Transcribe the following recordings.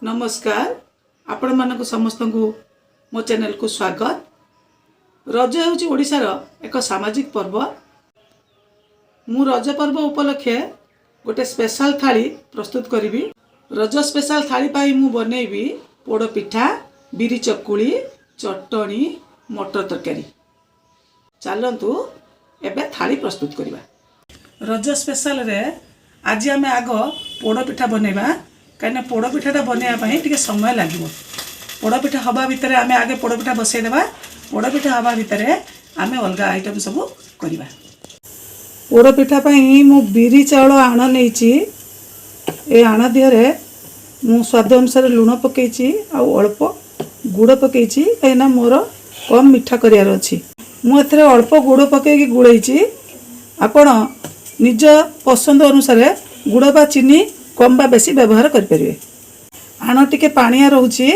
नमस्कार आपण मानक समस्त को मो चैनल को स्वागत। रज होची ओडिशार एक सामाजिक पर्व। मु रज पर्व उपलक्षे गोटे स्पेशल थाली प्रस्तुत करी। रज स्पेशल थाली पाई मु बनैबी पोड़ पिठा, बिरी चकुली, चटनी, मटर तरकारी। चलतु एबे थाली प्रस्तुत करवा। रज स्पेशल रे आज आम आग पोड़ पिठा बनैबा। कहीं पोड़ पिठाटा बनवाई टे समय लगे। पोड़ पिठा हवा भितर आम आगे पोड़ पिठा बसईदेवा। पोड़ पिठा हवा भितर आम अलग आइटम सब करवा। पोड़ पिठा मु बिरी चाउल आण नहीं ए आण दिहरे मु स्वाद अनुसार लुण पकई अल्प गुड़ पकई कहीं मोर कम मिठा करार अच्छी। मुझे अल्प गुड़ पकई गुड़ई आपण निज पसंद अनुसार गुड़ बा चीनी कम बा बेसी व्यवहार करें। आण टिके पानिया रोचे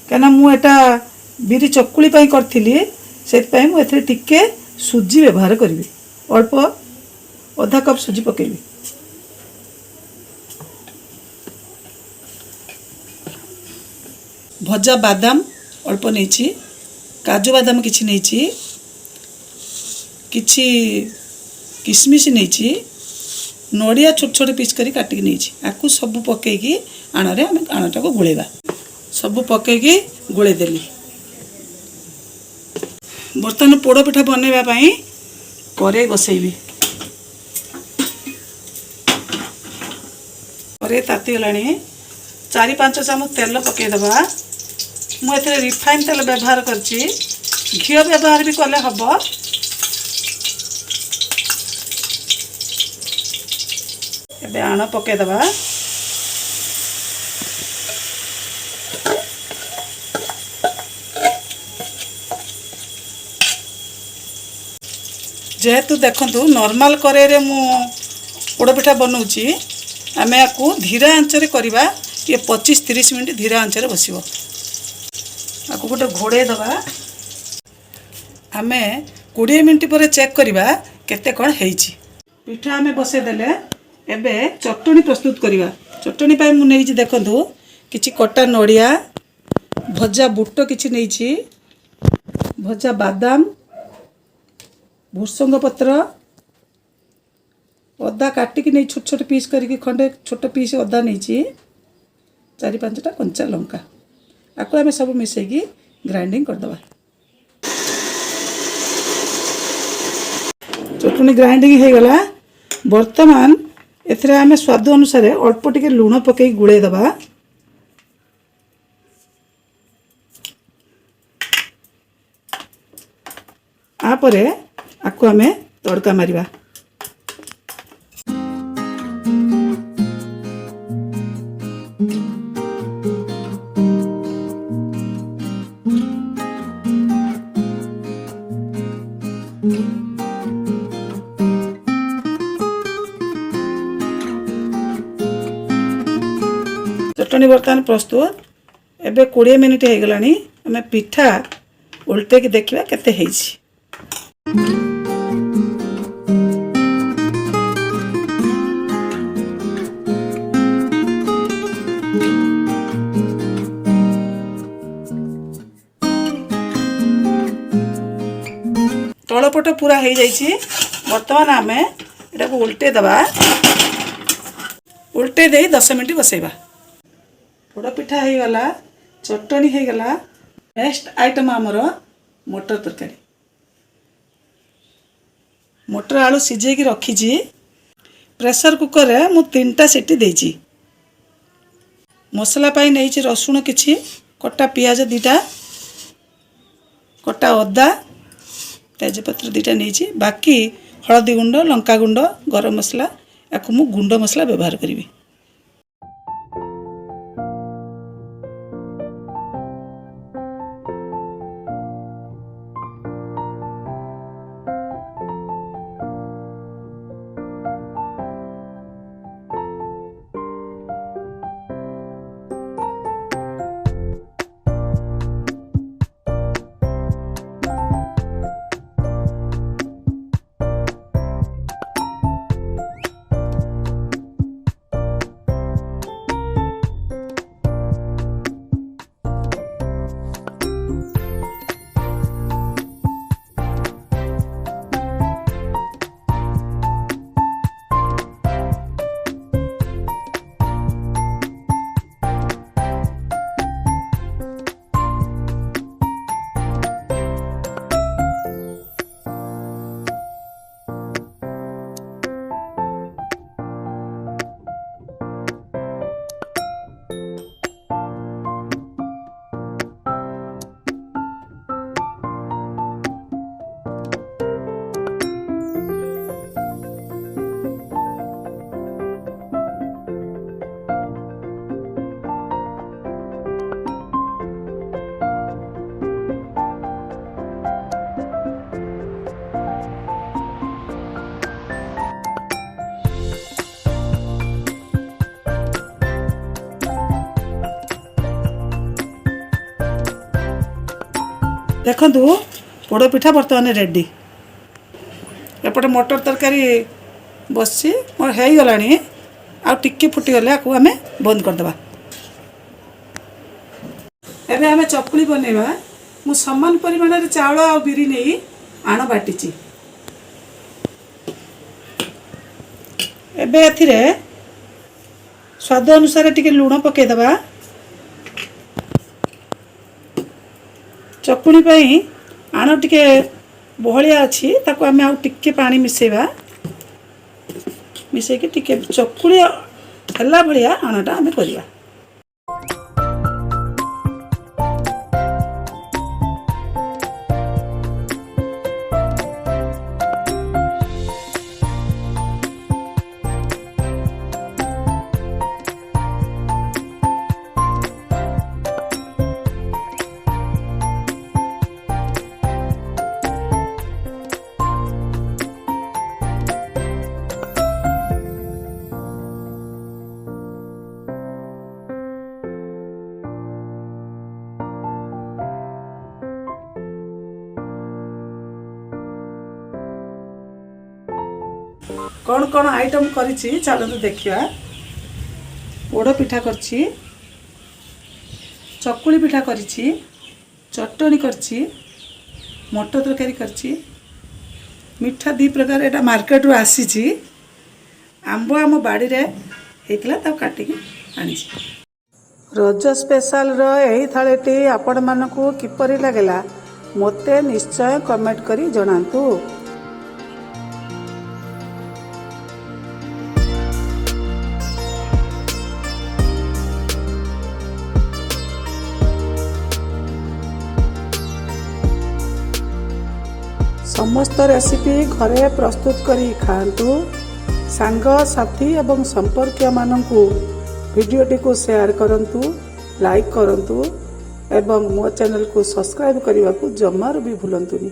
कहीं मुझा बिरी चकुली करी से मुझे टिके सुजी व्यवहार करी। अल्प आधा कप सुजी पकेबी। भजा बादाम अल्प नहीं, काजू बादाम किछि नहीं, किछि किशमिश नहीं, नड़िया छोट छोट पीस करी काटिक नहीं। आपको सब पकईकी आणरे आम आणटा को गोलेबा। सब पकईकी गोले देली। बर्तमान पोड़ पिठा बनवाई कड़े बसैबी। कड़े तातीगला 4-5 चामच तेल पकईदबा। मुझे रिफाइन तेल व्यवहार करची, घी व्यवहार भी कले हम। एबे आण पकईदबा। जेहेतु देखंतु नॉर्मल करेरे मु पोड़ पिठा बनाऊँची, आम आपको धीरा आंचरे करवा। ये 25-30 मिनट धीरा आंचरे बसिबो। आपको गोटे घोड़े दबा। आम 20 मिनट पर चेक करवा केते कौन होईची। पिठा आम बसई देले। एबे चटनी प्रस्तुत करवा। चटनी पाई मु नहीं देखंतु किछि कटा नड़िया, भजा बुट किछि नहीं, भजा बादाम, भुसंग पत्र, अदा काटिकी नहीं छोट छोट पीस करके खंडे छोट पीस अदा नहीं, 4-5टा कंचा लंका। आपको आम सब मिसेकी ग्राइंडिंग करदबा। चटनी ग्राइंडिंग हो गला। वर्तमान एथरे आम स्वाद अनुसार अल्प टिके लुण पकई गुड़े दबा। आपरे आपको आम तड़का मारिबा। चटनी बर्तमान प्रस्तुत। एबे 20 मिनिट हो गलानी। आम पिठा उल्टे की देखिबा केते हेछि। तलपट पूरा हो जाइए। बर्तमान आम एटा को उल्टे दबा। उल्टे दे 10 मिनट बसैबा। पोड़ पिठा हो गला, चटनी हो गला। नेक्स्ट आइटम आमर मटर तरकारी। मटर आलू सिझेकी रखी। प्रेशर कुकर रे मु 3टा सीटी देइची। मसला पाई नहीं रसुण किछि, कटा पियाज 2टा, कटा अदा, तेजपत्र 2टा नहीं। बाकी हलदी गुंड, लंका गुंड, गरम मसला या मु गुंड मसला व्यवहार करी। ଦେଖନ୍ତୁ ପୋଡ଼ପିଠା ବର୍ତ୍ତମାନ ରେଡ଼ି। ଏପଟେ ମଟର ତରକାରୀ ବସିଛି ମୋର ହେଇଗଲାଣି। ଆଉ ଟିକେ ଫୁଟିଗଲେ ଆକୁ ଆମେ ବନ୍ଦ କରିଦେବା। ଏବେ ଆମେ ଚକୁଳି ବନେଇବା। ମୁଁ ସମାନ ପରିମାଣରେ ଚାଉଳ ଆଉ ବିରି ନେଇ ଆଣ ବାଟିଛି। ଏବେ ଏଥିରେ ସ୍ୱାଦ ଅନୁସାରେ ଟିକେ ଲୁଣ ପକାଇଦେବା। ଚକୁଳି ପାଇଁ ଆଣ ଟିକେ ବହଳିଆ ଅଛି, ତାକୁ ଆମେ ଆଉ ଟିକେ ପାଣି ମିଶାଇବା। ମିଶାଇକି ଟିକେ ଚକୁଳି ହେଲା ଭଳିଆ ଆଣଟା ଆମେ କରିବା। कौन कौन आइटम करिछि चलतु देखिया। पोड़ पिठा करछि, चकुली पिठा करिछि, चटनी करछि, मटर तरकारी करछि, मिठा 2 प्रकार एटा मार्केट रू आसीछि। आंब आम बाड़ी रे हेतला ता काटी के आनिछि। रज स्पेशल रो एही थाळेटी आपण मानकू किपरि लागला मोते निश्चय कमेंट करी जणांतु। समस्त रेसिपी घरे प्रस्तुत करी खातु। सांग साथी एवं संपर्कीय मानकू वीडियोटी को शेयर करंतु, लाइक करंतु एवं मो चैनल को सब्सक्राइब करने को जमार भी भूलंतुनी।